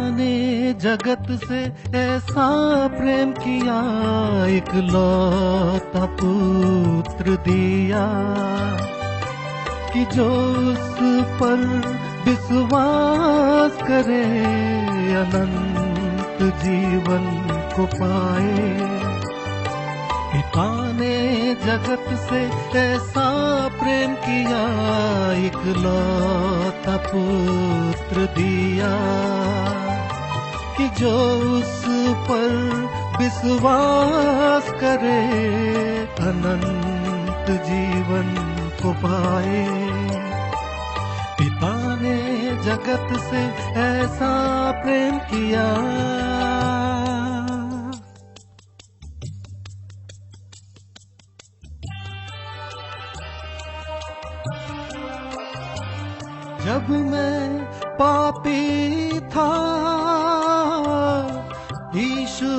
ने जगत से ऐसा प्रेम किया, इकलौता पुत्र दिया, कि जो उस पर विश्वास करे अनंत जीवन को पाए। पिता ने जगत से ऐसा प्रेम किया, इकलौता पुत्र दिया, कि जो उस पर विश्वास करे अनंत जीवन को पाए। पिता ने जगत से ऐसा प्रेम किया। जब मैं पापी था, यीशु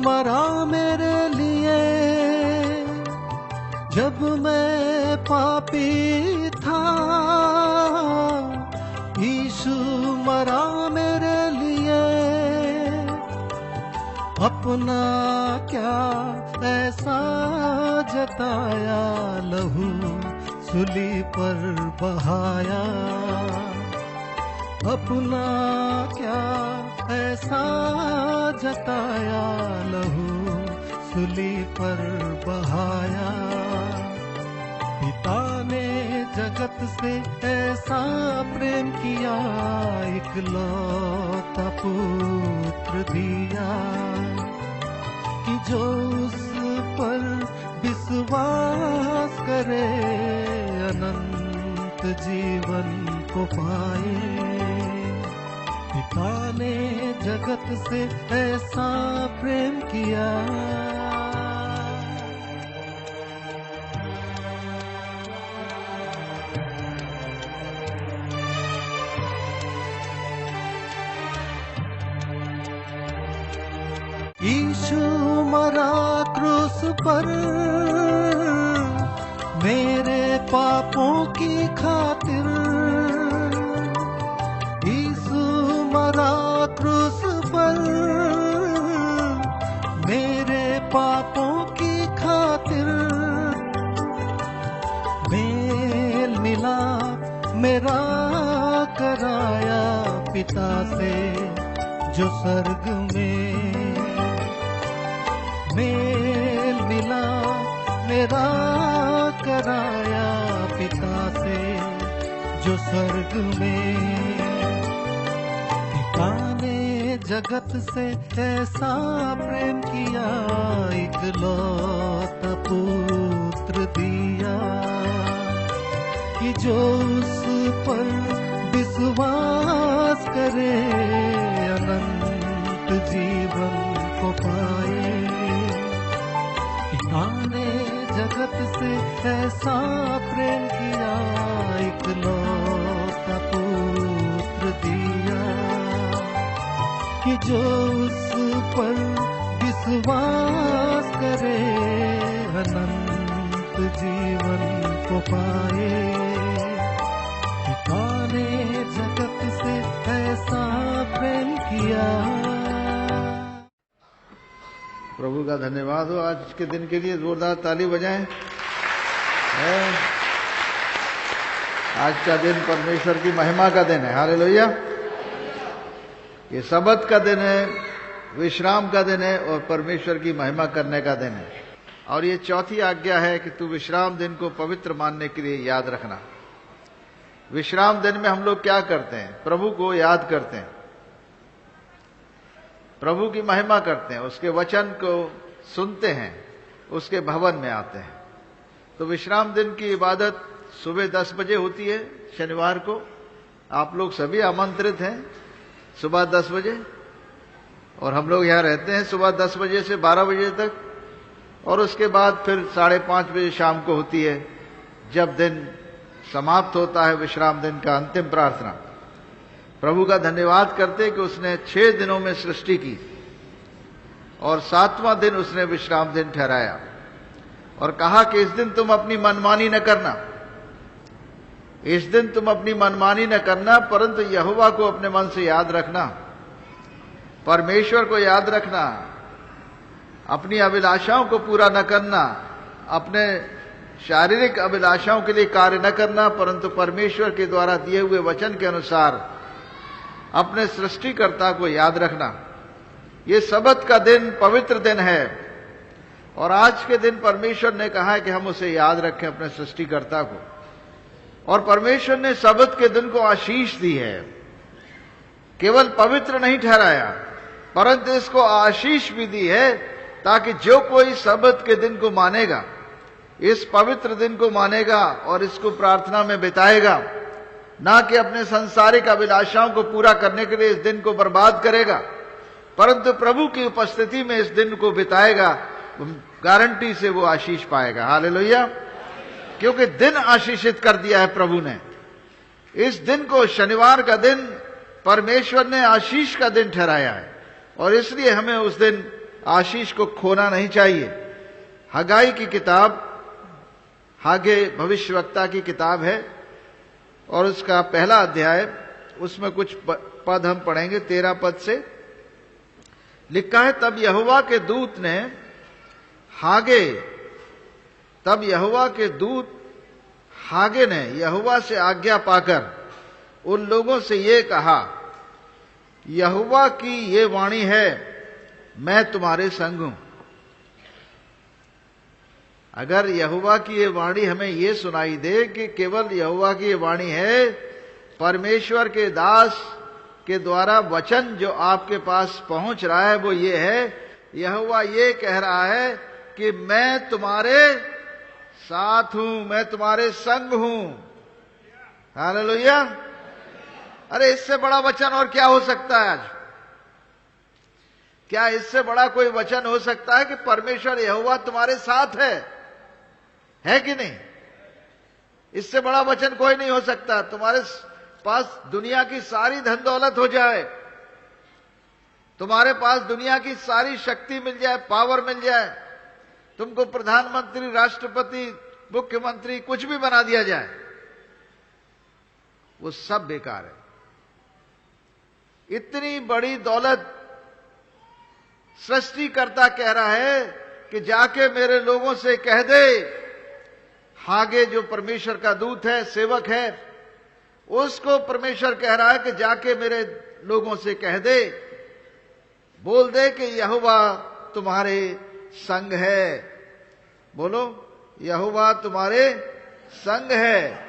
मरा मेरे लिए। जब मैं पापी था, यीशु मरा मेरे लिए। अपना क्या ऐसा जताया, लहू सूली पर बहाया। अपना क्या ऐसा जताया, लहू सूली पर बहाया। पिता ने जगत से ऐसा प्रेम किया, इकलौता पुत्र दिया, कि जो उस पर विश्वास करे अनंत जीवन को पाए। पिता ने जगत से ऐसा प्रेम किया। यीशु मरा क्रूस पर मेरे पापों की खातिर। यीशु मरा क्रूस पर मेरे पापों की खातिर। मेल मिला मेरा कराया पिता से जो स्वर्ग में। मेल मिला मेरा कराया पिता से जो स्वर्ग में। पिता ने जगत से ऐसा प्रेम किया, इकलौता पुत्र दिया, कि जो उस पर विश्वास करे अनंत जीवन को पाए। पिता ने जगत से ऐसा प्रेम किया, इकलौता पुत्र दिया, कि जो उस पर विश्वास करे अनंत जीवन को पाए। पिता ने जगत से ऐसा प्रेम किया। प्रभु का धन्यवाद हो आज के दिन के लिए। जोरदार ताली बजाएं। आज का दिन परमेश्वर की महिमा का दिन है। हालेलुया। ये सबत का दिन है, विश्राम का दिन है और परमेश्वर की महिमा करने का दिन है। और ये चौथी आज्ञा है कि तू विश्राम दिन को पवित्र मानने के लिए याद रखना। विश्राम दिन में हम लोग क्या करते हैं? प्रभु को याद करते हैं, प्रभु की महिमा करते हैं, उसके वचन को सुनते हैं, उसके भवन में आते हैं। तो विश्राम दिन की इबादत सुबह 10 बजे होती है शनिवार को। आप लोग सभी आमंत्रित हैं सुबह 10 बजे। और हम लोग यहाँ रहते हैं सुबह 10 बजे से 12 बजे तक। और उसके बाद फिर 5:30 बजे शाम को होती है, जब दिन समाप्त होता है विश्राम दिन का अंतिम प्रार्थना। प्रभु का धन्यवाद करते कि उसने 6 दिनों में सृष्टि की और 7वां दिन उसने विश्राम दिन ठहराया और कहा कि इस दिन तुम अपनी मनमानी न करना। इस दिन तुम अपनी मनमानी न करना, परंतु यहोवा को अपने मन से याद रखना परमेश्वर को याद रखना, अपनी अभिलाषाओं को पूरा न करना, अपने शारीरिक अभिलाषाओं के लिए कार्य न करना, परंतु परमेश्वर के द्वारा दिए हुए वचन के अनुसार अपने सृष्टिकर्ता को याद रखना। ये सबत का दिन पवित्र दिन है और आज के दिन परमेश्वर ने कहा है कि हम उसे याद रखें, अपने सृष्टिकर्ता को। और परमेश्वर ने सबत के दिन को आशीष दी है, केवल पवित्र नहीं ठहराया परंतु इसको आशीष भी दी है, ताकि जो कोई सबत के दिन को मानेगा, इस पवित्र दिन को मानेगा और इसको प्रार्थना में बिताएगा, ना कि अपने सांसारिक अभिलाषाओं को पूरा करने के लिए इस दिन को बर्बाद करेगा, परंतु प्रभु की उपस्थिति में इस दिन को बिताएगा, गारंटी से वो आशीष पाएगा। हालेलुया। क्योंकि दिन आशीषित कर दिया है प्रभु ने। इस दिन को, शनिवार का दिन, परमेश्वर ने आशीष का दिन ठहराया है और इसलिए हमें उस दिन आशीष को खोना नहीं चाहिए। हगाई की किताब, हागे भविष्यवक्ता की किताब है और उसका पहला अध्याय, उसमें कुछ पद हम पढ़ेंगे 13 पद से। लिखा है, तब यहोवा के दूत ने हागे ने यहोवा से आज्ञा पाकर उन लोगों से ये कहा, यहोवा की ये वाणी है, मैं तुम्हारे संग हूं। अगर यहोवा की ये वाणी हमें ये सुनाई दे कि केवल यहोवा की ये वाणी है, परमेश्वर के दास के द्वारा वचन जो आपके पास पहुंच रहा है वो ये है, यहोवा ये कह रहा है कि मैं तुम्हारे साथ हूं, मैं तुम्हारे संग हूं। हालेलुया। अरे इससे बड़ा वचन और क्या हो सकता है आज? क्या इससे बड़ा कोई वचन हो सकता है कि परमेश्वर यहोवा तुम्हारे साथ है कि नहीं? इससे बड़ा वचन कोई नहीं हो सकता। तुम्हारे पास दुनिया की सारी धन दौलत हो जाए, तुम्हारे पास दुनिया की सारी शक्ति मिल जाए, पावर मिल जाए, तुमको प्रधानमंत्री, राष्ट्रपति, मुख्यमंत्री कुछ भी बना दिया जाए, वो सब बेकार है। इतनी बड़ी दौलत सृष्टिकर्ता कह रहा है कि जाके मेरे लोगों से कह दे, हागे जो परमेश्वर का दूत है, सेवक है, उसको परमेश्वर कह रहा है कि जाके मेरे लोगों से कह दे, बोल दे कि यहोवा तुम्हारे संग है। बोलो, यहोवा तुम्हारे संग है।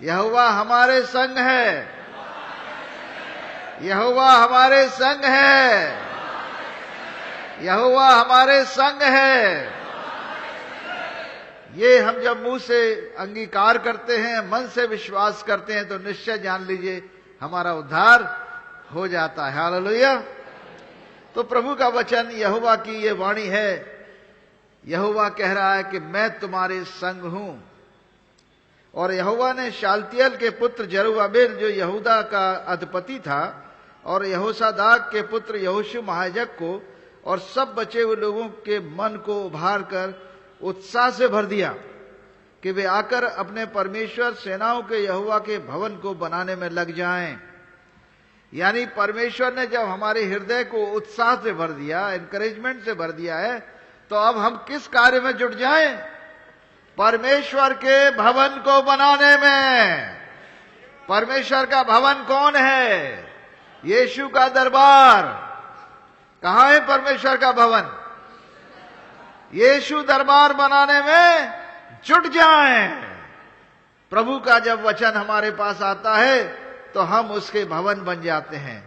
यहोवा हमारे संग है। यहोवा हमारे संग है। यहोवा हमारे संग है। ये हम जब मुंह से अंगीकार करते हैं, मन से विश्वास करते हैं, तो निश्चय जान लीजिए हमारा उद्धार हो जाता है। हालेलुया। तो प्रभु का वचन, यहोवा की ये वाणी है, यहोवा कह रहा है कि मैं तुम्हारे संग हूं। और यहोवा ने शालतियल के पुत्र जरुब्बाबेल जो यहूदा का अधिपति था और यहोसादाक के पुत्र यहोशू महायाजक को और सब बचे हुए लोगों के मन को उभार कर उत्साह से भर दिया कि वे आकर अपने परमेश्वर सेनाओं के यहोवा के भवन को बनाने में लग जाएं। यानी परमेश्वर ने जब हमारे हृदय को उत्साह से भर दिया, एनकरेजमेंट से भर दिया है, तो अब हम किस कार्य में जुट जाएं? परमेश्वर के भवन को बनाने में। परमेश्वर का भवन कौन है? यीशु का दरबार। कहां है परमेश्वर का भवन? यीशु दरबार बनाने में जुट जाएं। प्रभु का जब वचन हमारे पास आता है तो हम उसके भवन बन जाते हैं।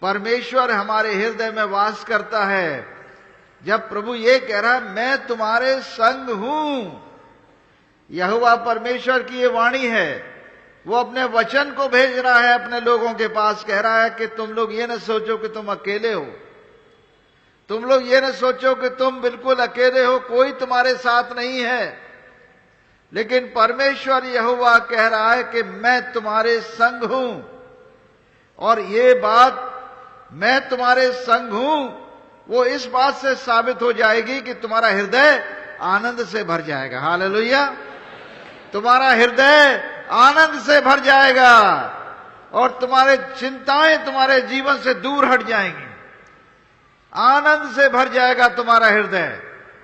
परमेश्वर हमारे हृदय में वास करता है। जब प्रभु ये कह रहा है मैं तुम्हारे संग हूं, यहोवा परमेश्वर की ये वाणी है, वो अपने वचन को भेज रहा है अपने लोगों के पास। कह रहा है कि तुम लोग ये न सोचो कि तुम अकेले हो, तुम लोग ये न सोचो कि तुम बिल्कुल अकेले हो, कोई तुम्हारे साथ नहीं है, लेकिन परमेश्वर यहोवा कह रहा है कि मैं तुम्हारे संग हूं। और ये बात मैं तुम्हारे संग हूं वो इस बात से साबित हो जाएगी कि तुम्हारा हृदय आनंद से भर जाएगा। हालेलुया। तुम्हारा हृदय आनंद से भर जाएगा। और तुम्हारे चिंताएं तुम्हारे जीवन से दूर हट जाएंगी। आनंद से भर जाएगा तुम्हारा हृदय,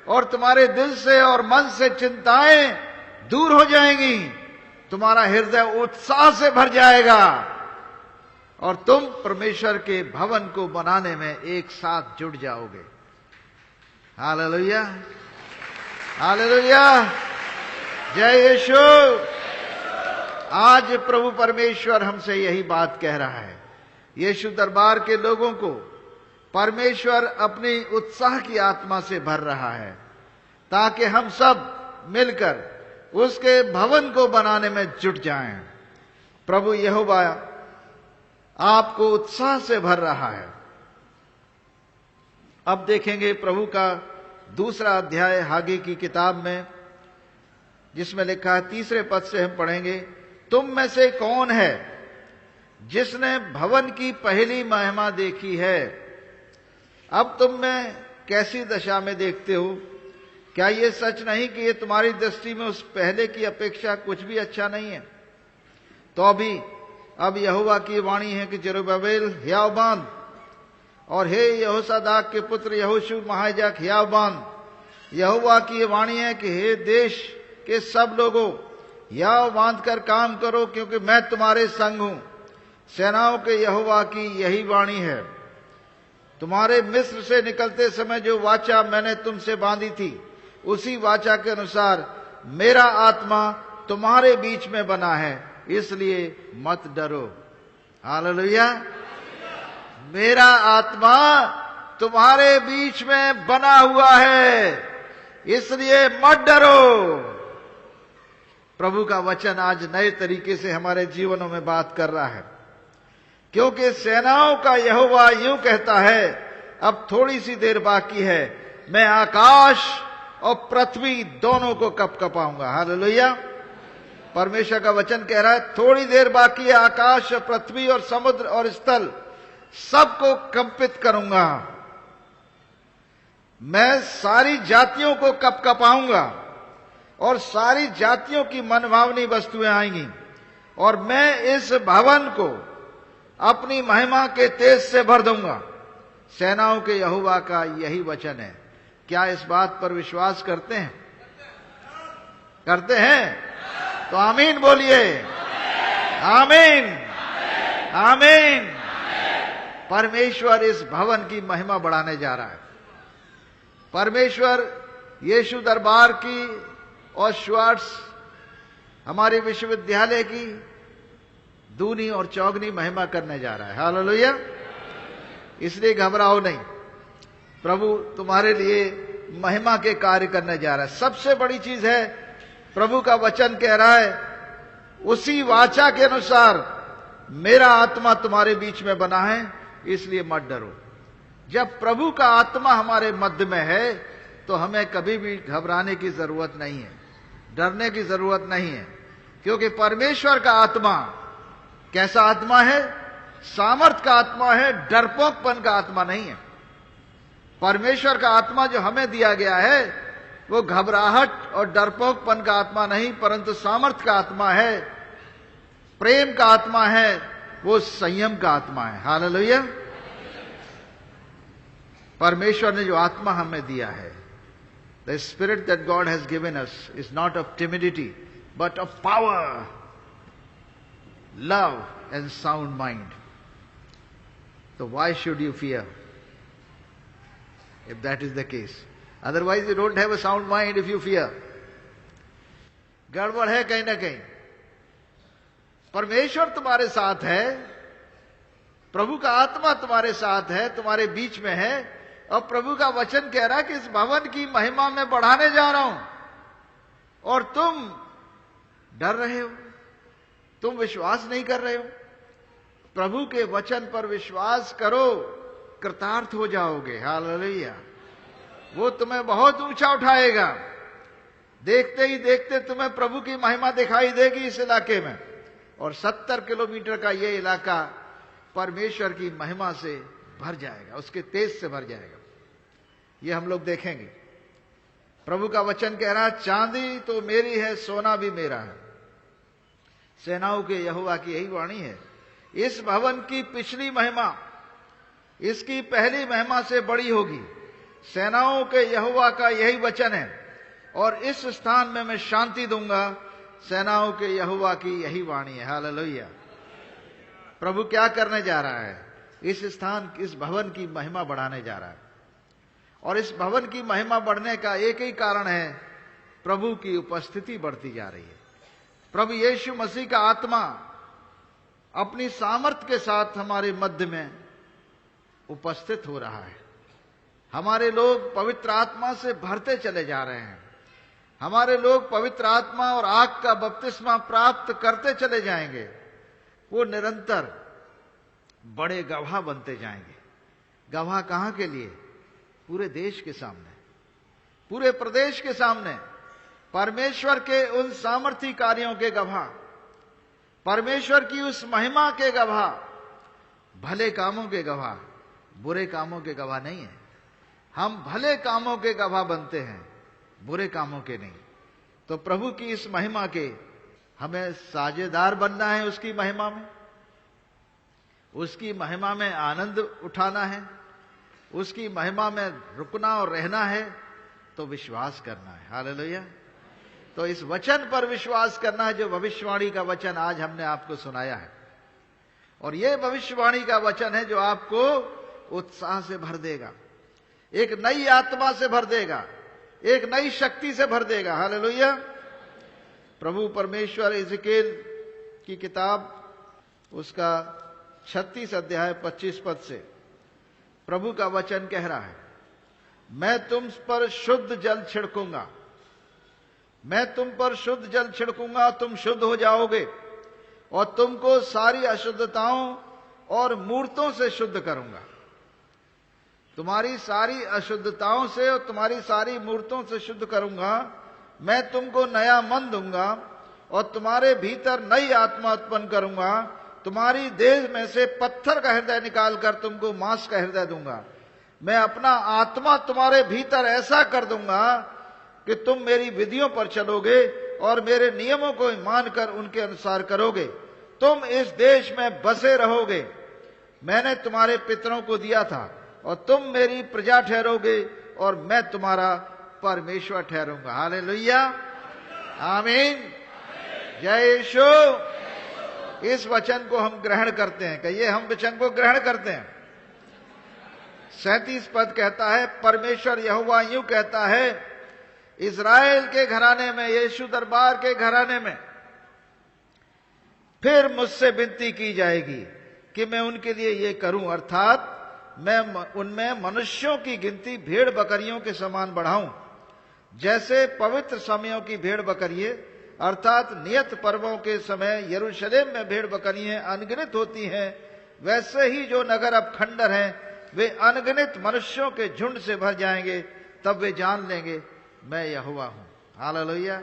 और तुम्हारे दिल से और मन से चिंताएं दूर हो जाएंगी। तुम्हारा हृदय उत्साह से भर जाएगा और तुम परमेश्वर के भवन को बनाने में एक साथ जुट जाओगे। हालेलुया, हालेलुया, जय यीशु। आज प्रभु परमेश्वर हमसे यही बात कह रहा है। यीशु दरबार के लोगों को परमेश्वर अपनी उत्साह की आत्मा से भर रहा है, ताकि हम सब मिलकर उसके भवन को बनाने में जुट जाएं। प्रभु यहोवा आपको उत्साह से भर रहा है। अब देखेंगे प्रभु का दूसरा अध्याय हागे की किताब में, जिसमें लिखा है, 3 पद से हम पढ़ेंगे, तुम में से कौन है जिसने भवन की पहली महिमा देखी है? अब तुम में कैसी दशा में देखते हो? क्या ये सच नहीं कि ये तुम्हारी दृष्टि में उस पहले की अपेक्षा कुछ भी अच्छा नहीं है? तो अब यहोवा की वाणी है कि जरुब्बाबेल हियाव बांध, और हे यहोसादाक के पुत्र यहोशू महायाजक हियाव बांध। यहोवा की वाणी है कि हे देश के सब लोगों, हियाव बांध कर काम करो, क्योंकि मैं तुम्हारे संग हूं। सेनाओं के यहोवा की यही वाणी है। तुम्हारे मिस्र से निकलते समय जो वाचा मैंने तुमसे बांधी थी, उसी वाचा के अनुसार मेरा आत्मा तुम्हारे बीच में बना है, इसलिए मत डरो। हालेलुया, मेरा आत्मा तुम्हारे बीच में बना हुआ है, इसलिए मत डरो। प्रभु का वचन आज नए तरीके से हमारे जीवनों में बात कर रहा है, क्योंकि सेनाओं का यहोवा यूं कहता है, अब थोड़ी सी देर बाकी है, मैं आकाश और पृथ्वी दोनों को कपकपाऊंगा। हालेलुया, परमेश्वर का वचन कह रहा है, थोड़ी देर बाकी है, आकाश और पृथ्वी और समुद्र और स्थल सबको कंपित करूंगा। मैं सारी जातियों को कपकपाऊंगा और सारी जातियों की मनभावनी वस्तुएं आएंगी, और मैं इस भवन को अपनी महिमा के तेज से भर दूंगा। सेनाओं के यहोवा का यही वचन है। क्या इस बात पर विश्वास करते हैं? करते हैं तो आमीन बोलिए। आमीन, आमीन। परमेश्वर इस भवन की महिमा बढ़ाने जा रहा है। परमेश्वर यीशु दरबार की और श्वार्ट्स हमारे विश्वविद्यालय की दूनी और चौगनी महिमा करने जा रहा है। हालेलुया, इसलिए घबराओ नहीं। प्रभु तुम्हारे लिए महिमा के कार्य करने जा रहा है। सबसे बड़ी चीज है, प्रभु का वचन कह रहा है, उसी वाचा के अनुसार मेरा आत्मा तुम्हारे बीच में बना है, इसलिए मत डरो। जब प्रभु का आत्मा हमारे मध्य में है तो हमें कभी भी घबराने की जरूरत नहीं है, डरने की जरूरत नहीं है, क्योंकि परमेश्वर का आत्मा कैसा आत्मा है? सामर्थ का आत्मा है, डरपोकपन का आत्मा नहीं है। परमेश्वर का आत्मा जो हमें दिया गया है वो घबराहट और डरपोकपन का आत्मा नहीं, परंतु सामर्थ का आत्मा है, प्रेम का आत्मा है, वो संयम का आत्मा है। हालेलुया, परमेश्वर ने जो आत्मा हमें दिया है, the spirit that God has given us is not of timidity but of power, love and sound mind. So why should you fear if that is the case? Otherwise you don't have a sound mind if you fear. गड़बड़ है कहीं ना कहीं। परमेश्वर तुम्हारे साथ है, प्रभु का आत्मा तुम्हारे साथ है, तुम्हारे बीच में है, और प्रभु का वचन कह रहा है कि इस भवन की महिमा में बढ़ाने जा रहा हूं, और तुम डर रहे हो, तुम विश्वास नहीं कर रहे हो। प्रभु के वचन पर विश्वास करो, कृतार्थ हो जाओगे। हालेलुया, वो तुम्हें बहुत ऊंचा उठाएगा। देखते ही देखते तुम्हें प्रभु की महिमा दिखाई देगी इस इलाके में, और 70 किलोमीटर का ये इलाका परमेश्वर की महिमा से भर जाएगा, उसके तेज से भर जाएगा। ये हम लोग देखेंगे। प्रभु का वचन कह रहा है, चांदी तो मेरी है, सोना भी मेरा है। सेनाओं के यहोवा की यही वाणी है इस भवन की पिछली महिमा इसकी पहली महिमा से बड़ी होगी। सेनाओं के यहोवा का यही वचन है, और इस स्थान में मैं शांति दूंगा। सेनाओं के यहोवा की यही वाणी है। हालेलुया। प्रभु क्या करने जा रहा है? इस स्थान, इस भवन की महिमा बढ़ाने जा रहा है। और इस भवन की महिमा बढ़ने का एक ही कारण है, प्रभु की उपस्थिति बढ़ती जा रही है। प्रभु यीशु मसीह का आत्मा अपनी सामर्थ के साथ हमारे मध्य में उपस्थित हो रहा है। हमारे लोग पवित्र आत्मा से भरते चले जा रहे हैं। हमारे लोग पवित्र आत्मा और आग का बपतिस्मा प्राप्त करते चले जाएंगे। वो निरंतर बड़े गवाह बनते जाएंगे। गवाह कहां के लिए? पूरे देश के सामने, पूरे प्रदेश के सामने, परमेश्वर के उन सामर्थी कार्यों के गवाह, परमेश्वर की उस महिमा के गवाह, भले कामों के गवाह, बुरे कामों के गवाह नहीं है। हम भले कामों के गवाह बनते हैं, बुरे कामों के नहीं। तो प्रभु की इस महिमा के हमें साझेदार बनना है। उसकी महिमा में, उसकी महिमा में आनंद उठाना है, उसकी महिमा में रुकना और रहना है, तो विश्वास करना है। हालेलुया। तो इस वचन पर विश्वास करना है, जो भविष्यवाणी का वचन आज हमने आपको सुनाया है। और यह भविष्यवाणी का वचन है जो आपको उत्साह से भर देगा, एक नई आत्मा से भर देगा, एक नई शक्ति से भर देगा। हालेलुया। प्रभु परमेश्वर इज़केल की किताब, उसका 36 अध्याय 25 पद से प्रभु का वचन कह रहा है, मैं तुम पर शुद्ध जल छिड़कूंगा, मैं तुम पर शुद्ध जल छिड़कूंगा, तुम शुद्ध हो जाओगे, और तुमको सारी अशुद्धताओं और मूर्तों से शुद्ध करूंगा। तुम्हारी सारी अशुद्धताओं से और तुम्हारी सारी मूर्तों से शुद्ध करूंगा। मैं तुमको नया मन दूंगा और तुम्हारे भीतर नई आत्मा उत्पन्न करूंगा। तुम्हारी देह में से पत्थर का हृदय निकालकर तुमको मांस का हृदय दूंगा। मैं अपना आत्मा तुम्हारे भीतर ऐसा कर दूंगा कि तुम मेरी विधियों पर चलोगे और मेरे नियमों को मानकर उनके अनुसार करोगे। तुम इस देश में बसे रहोगे। मैंने तुम्हारे पितरों को दिया था, और तुम मेरी प्रजा ठहरोगे, और मैं तुम्हारा परमेश्वर ठहरूंगा। हालेलुया। आमीन। जय यीशु। इस वचन को हम ग्रहण करते हैं। कहिए, हम वचन को ग्रहण करते हैं। 37 पद कहता है, परमेश्वर यहोवा यूं कहता है, इज़राइल के घराने में, यीशु दरबार के घराने में फिर मुझसे विनती की जाएगी कि मैं उनके लिए ये करूं, अर्थात मैं उनमें मनुष्यों की गिनती भेड़ बकरियों के समान बढ़ाऊं। जैसे पवित्र समयों की भेड़ बकरियां, अर्थात नियत पर्वों के समय यरूशलेम में भेड़ बकरियां अनगिनत होती हैं, वैसे ही जो नगर अब खंडर हैं, वे अनगिनत मनुष्यों के झुंड से भर जाएंगे। तब वे जान लेंगे मैं यहोवा हूं। हालेलुया।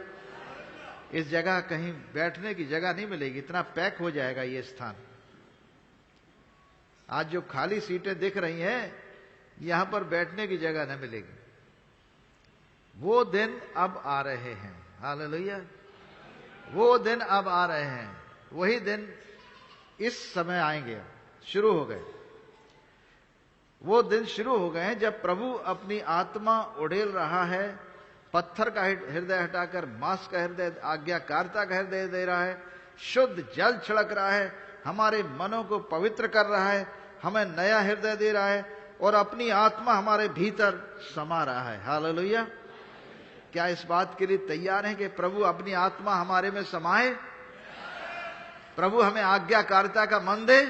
इस जगह कहीं बैठने की जगह नहीं मिलेगी, इतना पैक हो जाएगा ये स्थान। आज जो खाली सीटें दिख रही हैं, यहां पर बैठने की जगह नहीं मिलेगी। वो दिन अब आ रहे हैं। हालेलुया। वो दिन अब आ रहे हैं। वही दिन इस समय आएंगे, शुरू हो गए। वो दिन शुरू हो गए हैं जब प्रभु अपनी आत्मा उड़ेल रहा है, पत्थर का हृदय हटाकर मांस का हृदय, आज्ञाकारिता का हृदय दे रहा है, शुद्ध जल छिड़क रहा है, हमारे मनों को पवित्र कर रहा है, हमें नया हृदय दे रहा है, और अपनी आत्मा हमारे भीतर समा रहा है। हालेलुया। क्या इस बात के लिए तैयार हैं कि प्रभु अपनी आत्मा हमारे में समाए? प्रभु हमें आज्ञाकारिता का मन दे।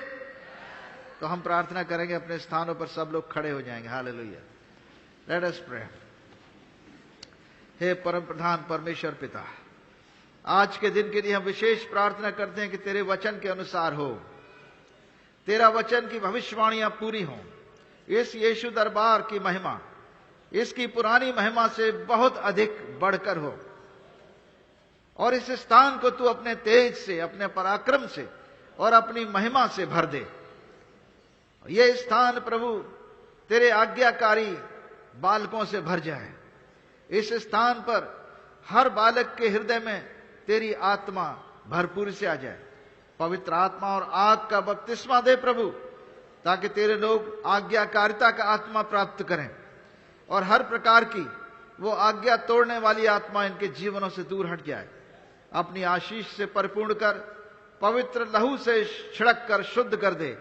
तो हम प्रार्थना करेंगे, अपने स्थानों पर सब लोग खड़े हो जाएंगे। हालेलुया। Let us pray. हे परम प्रधान परमेश्वर पिता, आज के दिन के लिए हम विशेष प्रार्थना करते हैं कि तेरे वचन के अनुसार हो, तेरा वचन की भविष्यवाणियां पूरी हों। इस यीशु दरबार की महिमा इसकी पुरानी महिमा से बहुत अधिक बढ़कर हो, और इस स्थान को तू अपने तेज से, अपने पराक्रम से और अपनी महिमा से भर दे। यह स्थान प्रभु तेरे आज्ञाकारी बालकों से भर जाए। इस स्थान पर हर बालक के हृदय में तेरी आत्मा भरपूर से आ जाए। पवित्र आत्मा और आग का बपतिस्मा दे प्रभु, ताकि तेरे लोग आज्ञाकारिता का आत्मा प्राप्त करें और हर प्रकार की वो आज्ञा तोड़ने वाली आत्मा इनके जीवनों से दूर हट जाए। अपनी आशीष से परिपूर्ण कर, पवित्र लहू से छिड़क कर शुद्ध कर दे।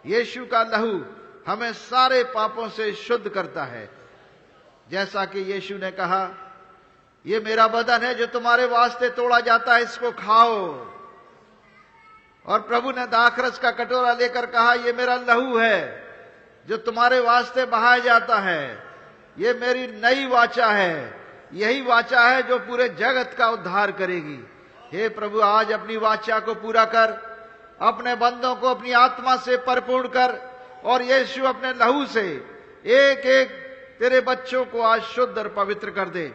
यीशु का लहू हमें सारे पापों से शुद्ध करता है। जैसा कि यीशु ने कहा, ये मेरा बदन है जो तुम्हारे वास्ते तोड़ा जाता है, इसको खाओ। और प्रभु ने दाखरस का कटोरा लेकर कहा, ये मेरा लहू है जो तुम्हारे वास्ते बहाया जाता है। ये मेरी नई वाचा है, यही वाचा है जो पूरे जगत का उद्धार करेगी। हे प्रभु, आज अपनी वाचा को पूरा कर, अपने बंदों को अपनी आत्मा से परिपूर्ण कर, और यीशु अपने लहू से एक एक तेरे बच्चों को आज शुद्ध और पवित्र कर दे,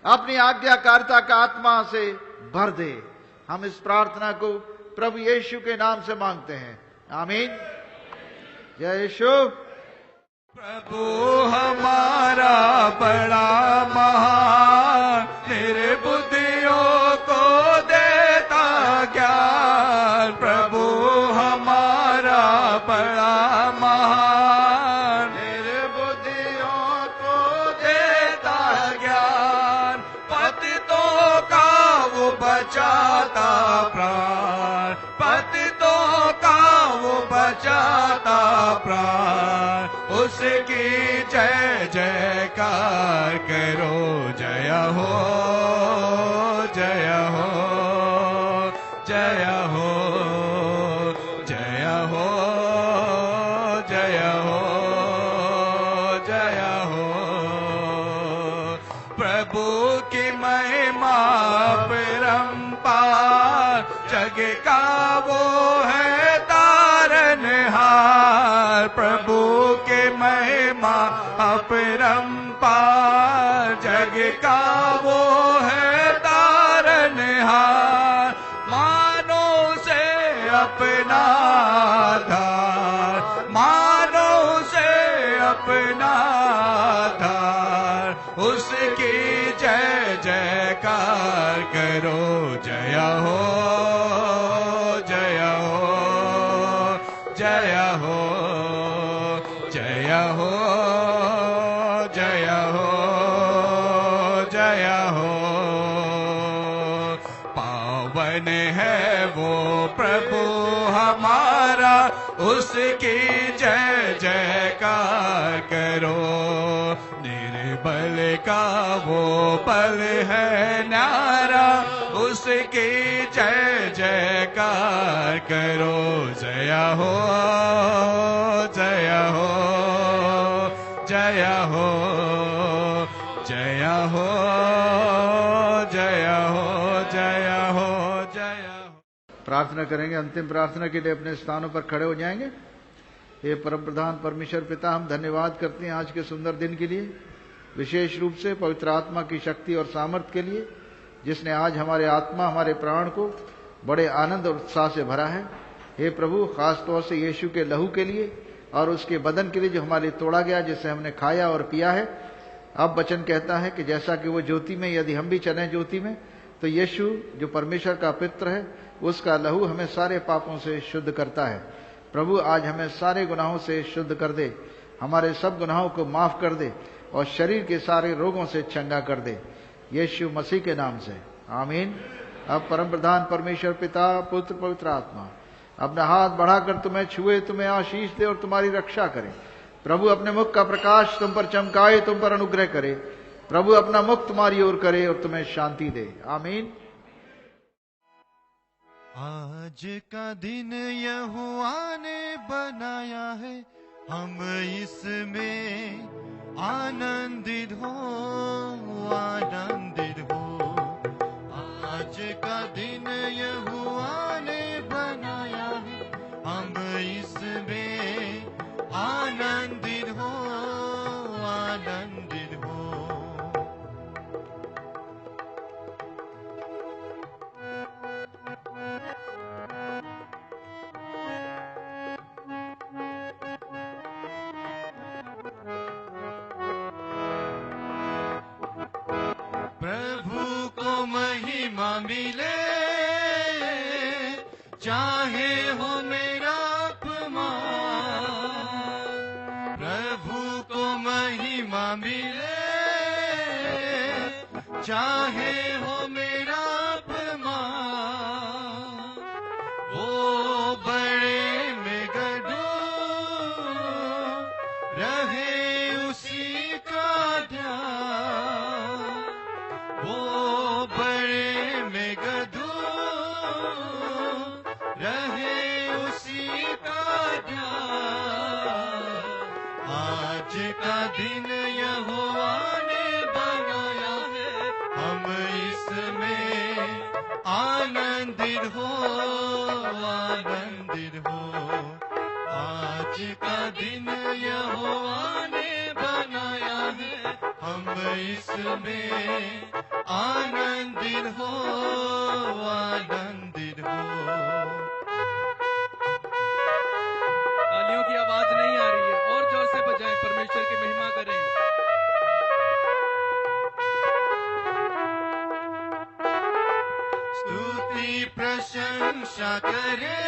अपनी आज्ञाकारिता का आत्मा से भर दे। हम इस प्रार्थना को प्रभु यीशु के नाम से मांगते हैं, आमीन। जय यीशु। प्रभु हमारा बड़ा महान, निर्बुद्धियों को देता ज्ञान। प्रभु हमारा बड़ा महान, निर्बुद्धियों को देता ज्ञान। पतितों का वो बचाता प्राण, पतितों का वो बचाता प्राण। उसकी जय जयकार करो, जय हो, जय हो, जय हो, जय हो, जय हो, जय हो। प्रभु की महिमा परंपार, जग का वो है तारनहार। प्रभु के महिमा अपरंपार, जग का वो है तारनहार। मानो से अपना धार, मानो से अपना धार। उसकी जय जयकार करो, जय हो, जय हो, जय हो, जय हो, जय हो, जय हो। पावन है वो प्रभु हमारा, उसकी जय जयकार करो। निर्बल का वो बल है न्यारा, उसकी जय जयकार करो। जय हो, जय हो, जय हो, जय हो, जय हो, जय हो, जय हो। प्रार्थना करेंगे। अंतिम प्रार्थना के लिए अपने स्थानों पर खड़े हो जाएंगे। हे परम प्रधान परमेश्वर पिता, हम धन्यवाद करते हैं आज के सुंदर दिन के लिए, विशेष रूप से पवित्र आत्मा की शक्ति और सामर्थ्य के लिए, जिसने आज हमारे आत्मा, हमारे प्राण को बड़े आनंद और उत्साह से भरा है। हे प्रभु, खास तौर से यीशु के लहू के लिए और उसके बदन के लिए जो हमारे तोड़ा गया, जिसे हमने खाया और पिया है। अब वचन कहता है कि जैसा कि वो ज्योति में, यदि हम भी चलें ज्योति में, तो यीशु जो परमेश्वर का पुत्र है, उसका लहू हमें सारे पापों से शुद्ध करता है। प्रभु, आज हमें सारे गुनाहों से शुद्ध कर दे, हमारे सब गुनाहों को माफ कर दे और शरीर के सारे रोगों से चंगा कर दे, यीशु मसीह के नाम से, आमीन। अब परम प्रधान परमेश्वर पिता, पुत्र, पवित्र आत्मा अपना हाथ बढ़ाकर तुम्हें छुए, तुम्हें आशीष दे और तुम्हारी रक्षा करे। प्रभु अपने मुख का प्रकाश तुम पर चमकाए, तुम पर अनुग्रह करे। प्रभु अपना मुख तुम्हारी ओर करे और तुम्हें शांति दे, आमीन। आज का दिन यहोवा ने बनाया है, हम इसमें आनंदित हो, आनंदित हो। आज का दिन यहोवा ने बनाया है, हम इसमें आनंदित हो, आनंदित हो। प्रभु को महिमा मिले, चाहे हो मेरा अपमान, प्रभु को महिमा मिले, चाहे हो मेरा अपमान, वो बड़े में गडूं रहे उसी का ध्यान, वो बड़े में गडूं रहे उसी का ध्यान। आज का दिन यहोवा ने बनाया है, हम इसमें आनंदित हो, आनंदित हो। आज का दिन यहोवा ने बनाया है, हम इसमें आनंदित हो, आनंदित हो। तालियों की आवाज नहीं आ रही है, और जोर से बजाएं, परमेश्वर की महिमा करें। स्तुति प्रशंसा करे,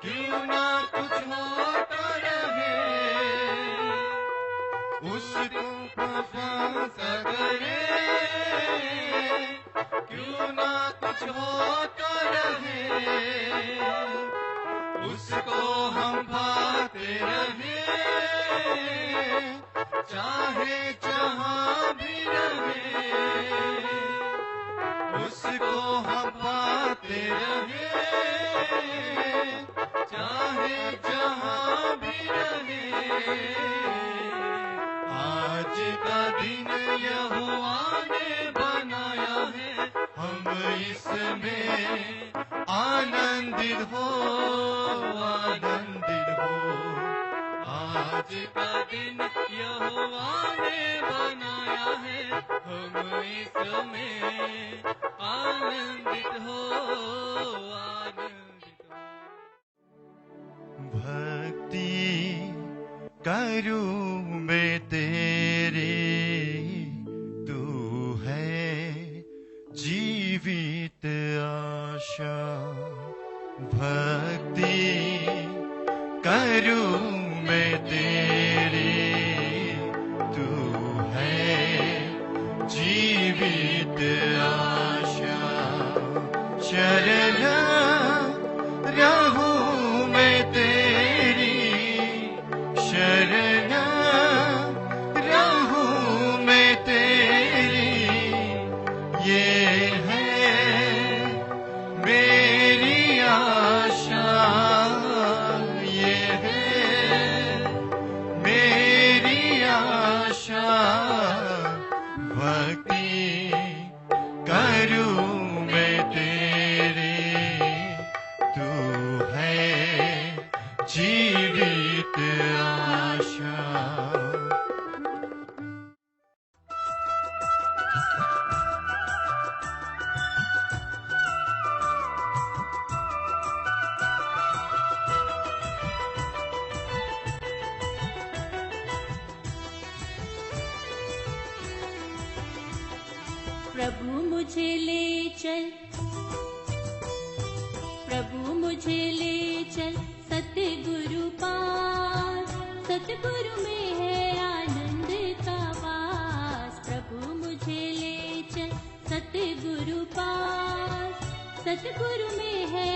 क्यों ना कुछ होता रहे, उसको प्रशंसा करे, क्यों ना कुछ होता रहे, उसको हम पाते रहे, चाहे जहां भी रहे, उसको हम पाते रहे, चाहे जहां भी रहे। आज का दिन यहोवा ने बनाया है, हम इसमें आनंदित हो, आनंदित हो। आज का दिन यहोवा ने बनाया है, हम इसमें आनंदित हो, आनंदित हो। भक्ति करूं मैं तेरी, तू है जीवित आशा। भक्ति करूं मैं तेरी, तू है जीवित आशा। शरण रहूं मैं तेरी, शरण रहूं मैं तेरी, ये है मेरी आशा, ये है मेरी आशा। भक्ति करूं मैं तेरी, तू है जीवित आशा। प्रभु मुझे ले चल, प्रभु मुझे ले चल सतगुरु पास, सतगुरु में है आनंद का वास। प्रभु मुझे ले चल सतगुरु पास, सतगुरु में है